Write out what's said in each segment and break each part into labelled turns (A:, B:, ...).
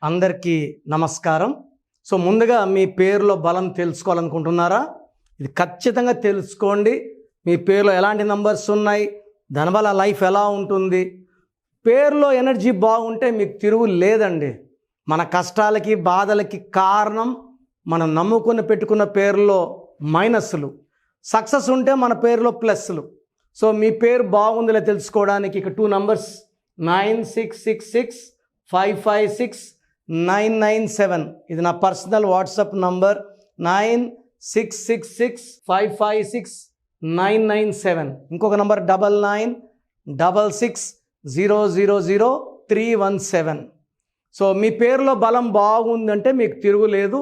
A: అందరికీ నమస్కారం. సో ముందుగా మీ పేరులో బలం తెలుసుకోవాలనుకుంటున్నారా? ఇది ఖచ్చితంగా తెలుసుకోండి. మీ పేరులో ఎలాంటి నంబర్స్ ఉన్నాయి, దానివల్ల లైఫ్ ఎలా ఉంటుంది. పేరులో ఎనర్జీ బాగుంటే మీకు తిరుగు లేదండి. మన కష్టాలకి బాధలకి కారణం మనం నమ్ముకుని పెట్టుకున్న పేరులో మైనస్లు, సక్సెస్ ఉంటే మన పేరులో ప్లస్లు. సో మీ పేరు బాగుందిలే తెలుసుకోవడానికి ఇక 2 నంబర్స్ 9666556997. ఇది నా పర్సనల్ వాట్సాప్ నంబర్ 9666556997. ఇంకొక నంబర్ 9966000317. సో మీ పేరులో బలం బాగుందంటే మీకు తిరుగులేదు.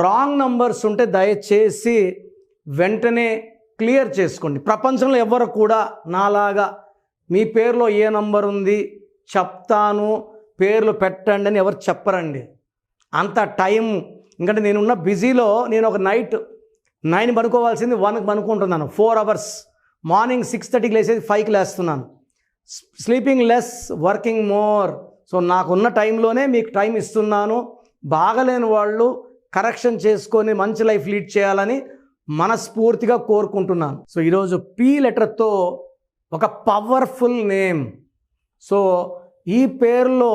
A: రాంగ్ నంబర్స్ ఉంటే దయచేసి వెంటనే క్లియర్ చేసుకోండి. ప్రపంచంలో ఎవరు కూడా నాలాగా మీ పేరులో ఏ నంబర్ ఉంది చెప్తాను, పేర్లు పెట్టండి అని ఎవరు చెప్పరండి. అంత టైం, ఎందుకంటే నేనున్న బిజీలో నేను ఒక నైట్ 9 పనుకోవాల్సింది 1కి పనుకుంటున్నాను. 4 అవర్స్. మార్నింగ్ 6:30కి లేసేది 5కి లేస్తున్నాను. Sleeping less, working more. So నాకున్న టైంలోనే మీకు టైం ఇస్తున్నాను. బాగలేని వాళ్ళు కరెక్షన్ చేసుకొని మంచి లైఫ్ లీడ్ చేయాలని మనస్ఫూర్తిగా కోరుకుంటున్నాను. సో ఈరోజు పి లెటర్తో ఒక పవర్ఫుల్ నేమ్. సో ఈ పేరులో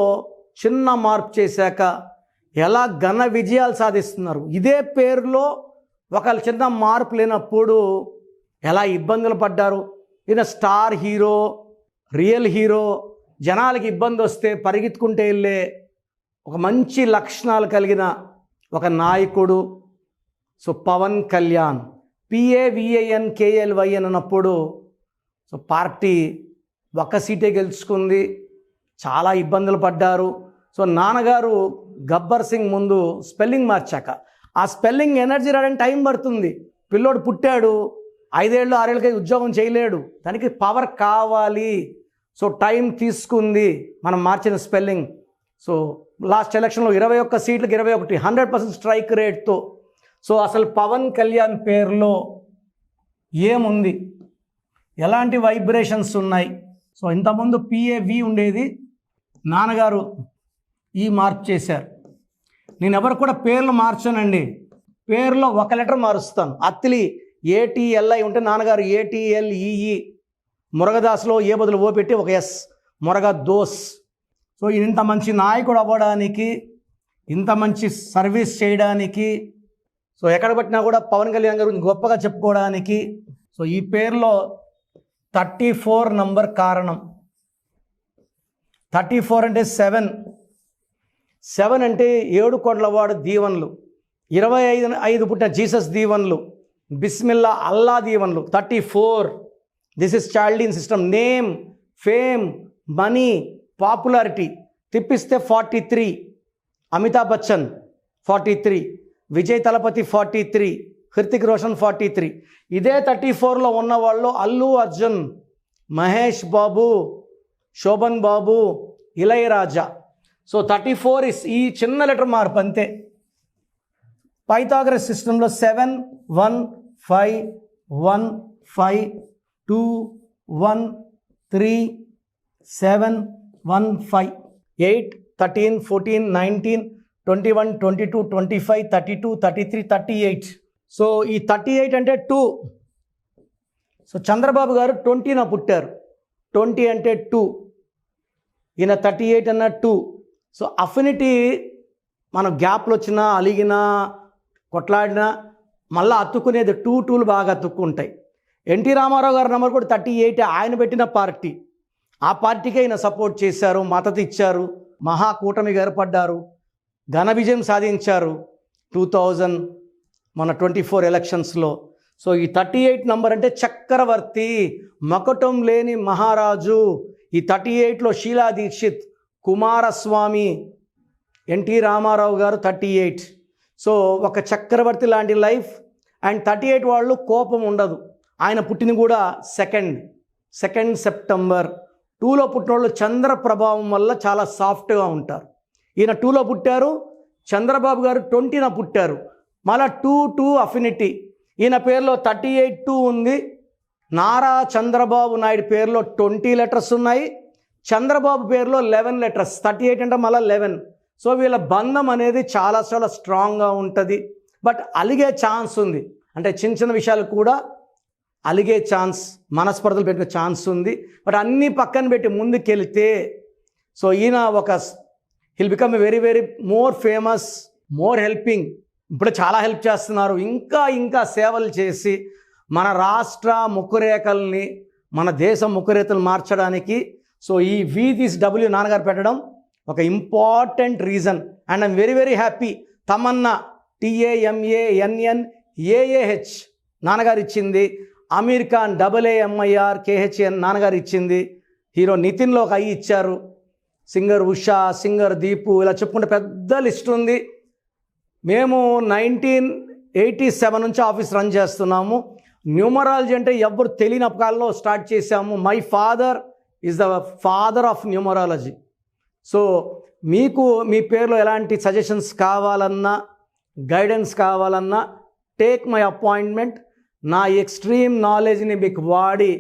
A: చిన్న మార్పు చేశాక ఎలా ఘన విజయాలు సాధిస్తున్నారు. ఇదే పేరులో ఒకళ్ళు చిన్న మార్పు లేనప్పుడు ఎలా ఇబ్బందులు పడ్డారు. ఈయన స్టార్ హీరో, రియల్ హీరో, జనాలకి ఇబ్బంది వస్తే పరిగెత్తుకుంటే వెళ్ళే ఒక మంచి లక్షణాలు కలిగిన ఒక నాయకుడు. సో పవన్ కళ్యాణ్, PAVANKLY అన్నప్పుడు సో పార్టీ ఒక్క సీటే గెలుచుకుంది. చాలా ఇబ్బందులు పడ్డారు. సో నాన్నగారు గబ్బర్ సింగ్ ముందు స్పెల్లింగ్ మార్చాక ఆ స్పెల్లింగ్ ఎనర్జీ రావడానికి టైం పడుతుంది. పిల్లోడు పుట్టాడు, 5 ఏళ్ళు 6 ఏళ్ళకి ఉద్యోగం చేయలేడు, దానికి పవర్ కావాలి. సో టైం తీసుకుంది మనం మార్చిన స్పెల్లింగ్. సో లాస్ట్ ఎలక్షన్లో 21 సీట్లకు 21, 100% స్ట్రైక్ రేట్తో. సో అసలు పవన్ కళ్యాణ్ పేరులో ఏముంది, ఎలాంటి వైబ్రేషన్స్ ఉన్నాయి. సో ఇంతకుముందు PAV ఉండేది, నాన్నగారు ఈ మార్పు చేశారు. నేను ఎవరు కూడా పేర్లు మార్చానండి. పేరులో ఒక లెటర్ మారుస్తాను. అత్తిలి ATLI ఉంటే నాన్నగారు ATLEE. మురగదాస్లో ఏ బదులు ఓ పెట్టి ఒక S, మురగదోస్. సో ఇంత మంచి నాయకుడు అవ్వడానికి, ఇంత మంచి సర్వీస్ చేయడానికి, సో ఎక్కడ పట్టినా కూడా పవన్ కళ్యాణ్ గారు గొప్పగా చెప్పుకోవడానికి సో ఈ పేరులో 34 నంబర్ కారణం. 34 అంటే 7 అంటే 7 కొండలవాడు దీవెనలు, 25 పుట్టిన జీసస్ దీవెనలు, బిస్మిల్లా అల్లా దీవెనలు. 34 this is child system. Name, fame, money, popularity తిప్పిస్తే 43. అమితాబ్ బచ్చన్ 43, విజయ్ తలపతి 43, హృతిక్ రోషన్ 43. ఇదే 34లో ఉన్నవాళ్ళు అల్లు అర్జున్, మహేష్ బాబు, శోభన్ బాబు, ఇళయరాజా. సో 34 ఇస్ ఈ చిన్న లెటర్ మార్పు అంతే. పైథాగరస్ సిస్టంలో 7 1 5 1 5 2 1 3 7 1 5 8 13 14 19 21 22 25 32 33 38. సో ఈ 38 అంటే 2. సో చంద్రబాబు గారు 20న పుట్టారు. 20 అంటే 2. ఈయన 38 అన్న 2. సో అఫినిటీ మనం గ్యాప్లు వచ్చినా, అలిగినా, కొట్లాడినా మళ్ళీ అతుక్కునేది 2 బాగా అతుక్కుంటాయి. ఎన్టీ రామారావు గారి నెంబర్ కూడా 38. ఆయన పెట్టిన పార్టీ, ఆ పార్టీకే ఈయన సపోర్ట్ చేశారు, మద్దతు ఇచ్చారు, మహాకూటమిగా ఏర్పడ్డారు, ఘన విజయం సాధించారు 2024 ఎలక్షన్స్లో. సో ఈ 38 నంబర్ అంటే చక్రవర్తి, మకుటం లేని మహారాజు. ఈ 38లో షీలా దీక్షిత్, కుమారస్వామి, ఎన్టీ రామారావు గారు 38. సో ఒక చక్రవర్తి లాంటి లైఫ్. అండ్ 38 వాళ్ళు కోపం ఉండదు. ఆయన పుట్టిన కూడా 2 సెప్టెంబర్. 2లో పుట్టిన వాళ్ళు చంద్ర ప్రభావం వల్ల చాలా సాఫ్ట్గా ఉంటారు. ఈయన 2లో పుట్టారు, చంద్రబాబు గారు 20న పుట్టారు. మళ్ళా 2 అఫినిటీ. ఈయన పేరులో 38 ఉంది. నారా చంద్రబాబు నాయుడు పేరులో 20 లెటర్స్ ఉన్నాయి. చంద్రబాబు పేరులో 11 లెటర్స్. 38 అంటే మళ్ళీ 11. సో వీళ్ళ బంధం అనేది చాలా చాలా స్ట్రాంగ్గా ఉంటుంది. బట్ అలిగే ఛాన్స్ ఉంది, అంటే చిన్న చిన్న విషయాలు కూడా అలిగే ఛాన్స్, మనస్పర్ధలు పెట్టిన ఛాన్స్ ఉంది. బట్ అన్నీ పక్కన పెట్టి ముందుకెళ్తే సో ఈయన hill become very very more famous, more helping. ఇప్పుడు చాలా హెల్ప్ చేస్తున్నారు, ఇంకా ఇంకా సేవలు చేసి మన రాష్ట్ర ముక్కురేఖల్ని, మన దేశం ముక్కురేఖలు మార్చడానికి సో ఈ V3W నాన్నగారు పెట్టడం ఒక important reason. And I'm very very happy. Tamannaah TAMANNAAH నాన్నగారు ఇచ్చింది, అమీర్ ఖాన్ AAMIRKHN నాన్నగారు ఇచ్చింది, హీరో నితిన్లో ఒక ఇచ్చారు, సింగర్ ఉషా, సింగర్ దీపు, ఇలా చెప్పుకుంటే పెద్ద లిస్ట్ ఉంది. మేము 1987 నుంచి ఆఫీస్ రన్ చేస్తున్నాము. న్యూమరాలజీ అంటే ఎవరు తెలియని అపకాలలో స్టార్ట్ చేశాము. My father is the father of numerology. So మీకు మీ పేరులో ఎలాంటి సజెషన్స్ కావాలన్నా, గైడెన్స్ కావాలన్నా టేక్ మై అపాయింట్మెంట్. నా ఎక్స్ట్రీమ్ నాలెడ్జ్ని మీకు వాడి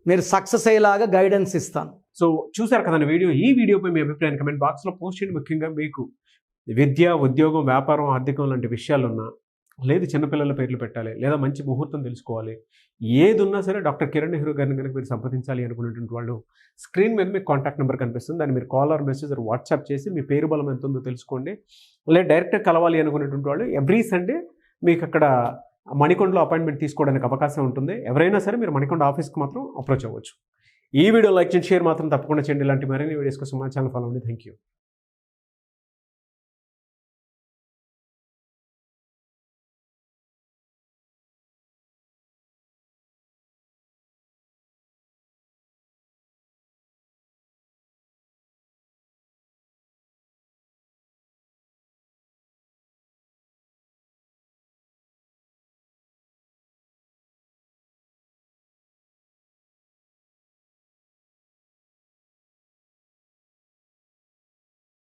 A: మీరు సక్సెస్ అయ్యేలాగా గైడెన్స్ ఇస్తాను.
B: సో చూసారు కదండి వీడియో. ఈ వీడియోపై మీ అభిప్రాయాన్ని కమెంట్ బాక్స్లో పోస్ట్ చేయండి. ముఖ్యంగా మీకు విద్య, ఉద్యోగం, వ్యాపారం, ఆర్థికం లాంటి విషయాలున్నా, లేదు చిన్నపిల్లల పేర్లు పెట్టాలి, లేదా మంచి ముహూర్తం తెలుసుకోవాలి, ఏది ఉన్నా సరే డాక్టర్ కిరణ్ నెహ్రూ గారిని కనుక మీరు సంప్రదించాలి అనుకునేటువంటి వాళ్ళు స్క్రీన్ మీద మీకు కాంటాక్ట్ నెంబర్ కనిపిస్తుంది. దాన్ని మీరు కాల్ ఆర్ మెసేజ్ వాట్సాప్ చేసి మీ పేరు బలం ఎంత ఉందో తెలుసుకోండి. లేదా డైరెక్ట్గా కలవాలి అనుకునేటువంటి వాళ్ళు ఎవ్రీ సండే మీకు అక్కడ మణికొండలో అపాయింట్మెంట్ తీసుకోవడానికి అవకాశం ఉంటుంది. ఎవరైనా సరే మీరు మణికొండ ఆఫీస్కి మాత్రం అప్రోచ్ అవ్వచ్చు. ఈ వీడియో లైక్ చేయండి, షేర్ మాత్రం తప్పకుండా చేయండి. ఇలాంటి మరిన్ని వీడియోస్ కోసం మా ఛానల్ ఫాలో అవ్వండి. Thank you.